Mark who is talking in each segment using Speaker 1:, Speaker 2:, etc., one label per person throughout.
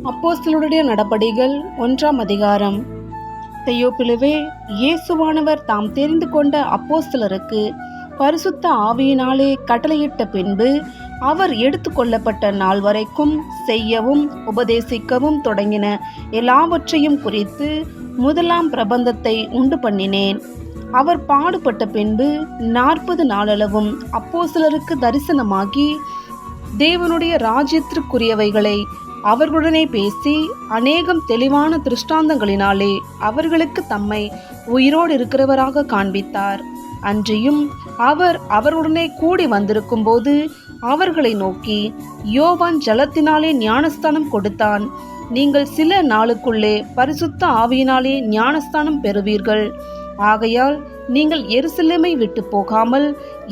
Speaker 1: அப்போஸ்தலருடைய நடபடிகள் 1ஆம் அதிகாரம். தெயோப்பிலுவே, இயேசுவானவர் தாம் தெரிந்து கொண்ட அப்போஸ்தலருக்கு பரிசுத்த ஆவியினாலே கட்டளையிட்ட பின்பு அவர் எடுத்து கொள்ளப்பட்ட நாள் வரைக்கும் செய்யவும் உபதேசிக்கவும் தொடங்கின எல்லாவற்றையும் குறித்து முதலாம் பிரபந்தத்தை உண்டு பண்ணினேன். அவர் பாடுபட்ட பின்பு 40 நாளளவும் அப்போஸ்தலருக்கு தரிசனமாகி தேவனுடைய ராஜ்யத்திற்குரியவைகளை அவர்களுடனே பேசி அநேகம் தெளிவான திருஷ்டாந்தங்களினாலே அவர்களுக்கு தம்மை உயிரோடு இருக்கிறவராக காண்பித்தார். அன்றியும் அவர் அவர்களுடனே கூடி வந்திருக்கும் போது அவர்களை நோக்கி, யோவான் ஜலத்தினாலே ஞானஸ்தானம் கொடுத்தான், நீங்கள் சில நாளுக்குள்ளே பரிசுத்த ஆவியினாலே ஞானஸ்தானம் பெறுவீர்கள். ஆகையால் நீங்கள் எருசலேமை விட்டு போகாமல்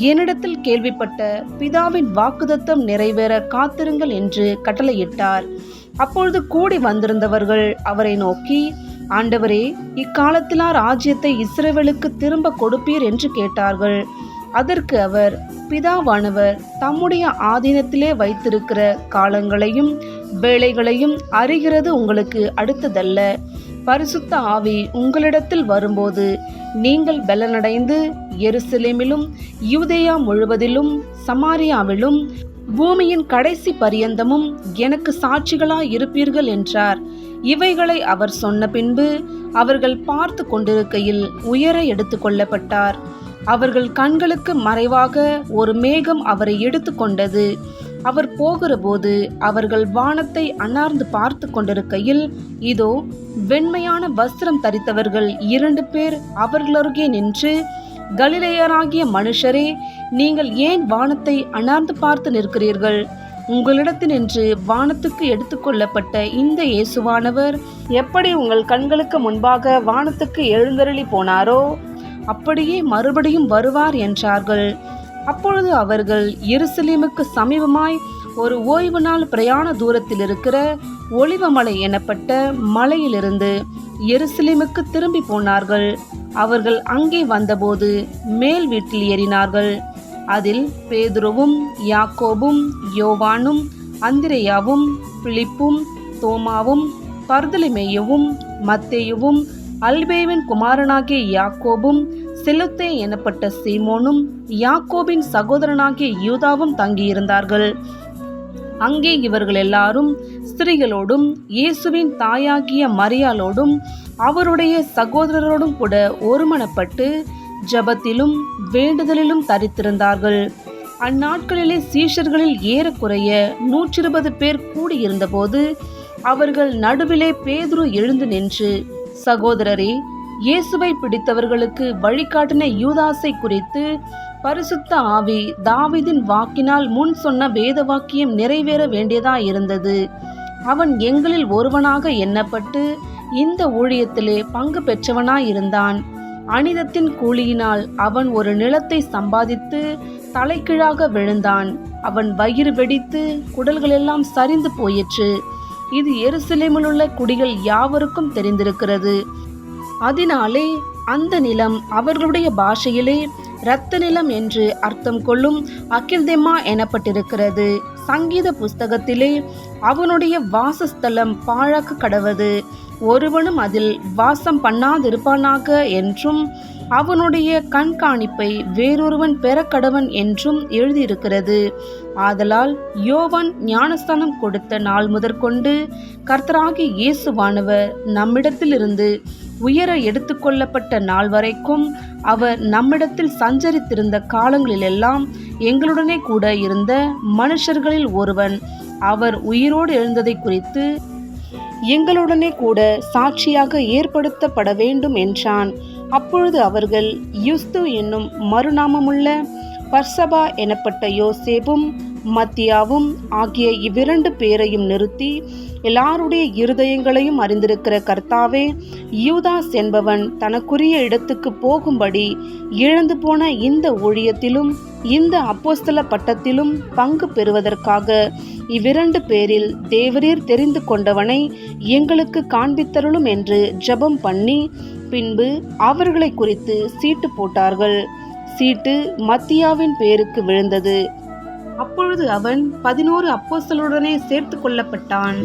Speaker 1: என்னிடத்தில் கேள்விப்பட்ட பிதாவின் வாக்குத்தத்தம் நிறைவேற காத்திருங்கள் என்று கட்டளையிட்டார். அப்பொழுது கூடி வந்திருந்தவர்கள் அவரை நோக்கி, ஆண்டவரே, இக்காலத்திலா ராஜ்யத்தை இஸ்ரவேலுக்கு திரும்ப கொடுப்பீர் என்று கேட்டார்கள். அதற்கு அவர், பிதாவானவர் தம்முடைய ஆதீனத்திலே வைத்திருக்கிற காலங்களையும் வேளைகளையும் அறிகிறது உங்களுக்கு அடுத்ததல்ல. பரிசுத்த ஆவி உங்களிடத்தில் வரும்போது நீங்கள் பலனடைந்து எருசலேமிலும் யூதேயா முழுவதிலும் சமாரியாவிலும் பூமியின் கடைசி பரியந்தமும் எனக்கு சாட்சிகளாய் இருப்பீர்கள் என்றார். இவைகளை அவர் சொன்ன பின்பு அவர்கள் பார்த்து கொண்டிருக்கையில் உயர எடுத்து கொள்ளப்பட்டார். அவர்கள் கண்களுக்கு மறைவாக ஒரு மேகம் அவரை எடுத்து கொண்டது. அவர் போகிறபோது அவர்கள் வானத்தை அண்ணார்ந்து பார்த்து கொண்டிருக்கையில், இதோ, வெண்மையான வஸ்திரம் தரித்தவர்கள் 2 பேர் அவர்களருகே நின்று, கலிலேயராகிய மனுஷரே, நீங்கள் ஏன் வானத்தை அண்ணார்ந்து பார்த்து நிற்கிறீர்கள்? உங்களிடத்தினின்று வானத்துக்கு எடுத்துக்கொள்ளப்பட்ட இந்த இயேசுவானவர் எப்படி உங்கள் கண்களுக்கு முன்பாக வானத்துக்கு எழுந்தருளி போனாரோ அப்படியே மறுபடியும் வருவார் என்றார்கள். அப்பொழுது அவர்கள் எருசலேமுக்கு சமீபமாய் ஒரு ஓய்வு நாள் பிரயாண தூரத்தில் இருக்கிற ஒலிவமலை எனப்பட்ட மலையிலிருந்து எருசலேமுக்கு திரும்பி போனார்கள். அவர்கள் அங்கே வந்தபோது மேல் வீட்டில் ஏறினார்கள். அதில் பேதுருவும் யாக்கோபும் யோவானும் அந்திரேயாவும் பிலிப்பும் தோமாவும் பர்தலிமேயுவும் மத்தேயுவும் அல்பேவின் குமாரனாகிய யாக்கோபும் செலுத்தே எனப்பட்ட சீமோனும் யாக்கோபின் சகோதரனாகிய யூதாவும் தங்கியிருந்தார்கள். அங்கே இவர்கள் எல்லாரும் ஸ்திரீகளோடும் இயேசுவின் தாயாகிய மரியாளோடும் அவருடைய சகோதரரோடும் கூட ஒருமனப்பட்டு ஜபத்திலும் வேண்டுதலிலும் தரித்திருந்தார்கள். அந்நாட்களிலே சீஷர்களில் ஏறக்குறைய 120 பேர் கூடியிருந்தபோது அவர்கள் நடுவிலே பேதுரு எழுந்து நின்று, சகோதரரே, இயேசுவை பிடித்தவர்களுக்கு வழிகாட்டின யூதாசை குறித்து பரிசுத்த ஆவி தாவீதின் வாக்கினால் முன் சொன்ன வேத வாக்கியம் நிறைவேற வேண்டியதாயிருந்தது. அவன் எங்களில் ஒருவனாக எண்ணப்பட்டு இந்த ஊழியத்திலே பங்கு பெற்றவனாயிருந்தான். அனிதத்தின் கூலியினால் அவன் ஒரு நிலத்தை சம்பாதித்து தலைகீழாக விழுந்தான். அவன் வயிறு வெடித்து குடல்களெல்லாம் சரிந்து போயிற்று. இது எருசலேமிலுள்ள குடிகள் யாவருக்கும் தெரிந்திருக்கிறது. அதனாலே அந்த நிலம் அவர்களுடைய பாஷையிலே இரத்த நிலம் என்று அர்த்தம் கொள்ளும் அகில்தெமா எனப்பட்டிருக்கிறது. சங்கீத புஸ்தகத்திலே அவனுடைய வாசஸ்தலம் பாழாக்க கடவது, ஒருவனும் அதில் வாசம் பண்ணாதிருப்பானாக என்றும் அவனுடைய கண்காணிப்பை வேறொருவன் பெறக்கடவன் என்றும் எழுதியிருக்கிறது. ஆதலால் யோவான் ஞானஸ்தானம் கொடுத்த நாள் முதற்கொண்டு கர்த்தராகிய இயேசுவானவர் நம்மிடத்திலிருந்து உயர எடுத்துக்கொள்ளப்பட்ட நாள் வரைக்கும் அவர் நம்மிடத்தில் சஞ்சரித்திருந்த காலங்களிலெல்லாம் எங்களுடனே கூட இருந்த மனுஷர்களில் ஒருவன் அவர் உயிரோடு எழுந்ததை குறித்து எங்களுடனே கூட சாட்சியாக ஏற்படுத்தப்பட வேண்டும் என்றான். அப்பொழுது அவர்கள் யுஸ்து என்னும் மறுநாமமுள்ள பர்சபா எனப்பட்ட யோசேப்பும் மத்தியாவும் ஆகிய 2 பேரையும் நிறுத்தி, எல்லாருடைய இருதயங்களையும் அறிந்திருக்கிற கர்த்தாவே, யூதாஸ் என்பவன் தனக்குரிய இடத்துக்கு போகும்படி இழந்து போன இந்த ஊழியத்திலும் இந்த அப்போஸ்தல பட்டத்திலும் பங்கு பெறுவதற்காக 2 பேரில் தேவரீர் தெரிந்து கொண்டவனை எங்களுக்கு காண்பித்தருளும் என்று ஜெபம் பண்ணி பின்பு அவர்களை குறித்து சீட்டு போட்டார்கள். சீட்டு மத்தியாவின் பேருக்கு விழுந்தது. அப்பொழுது அவன் 11 அப்போஸ்தலருடனே சேர்த்து கொள்ளப்பட்டான்.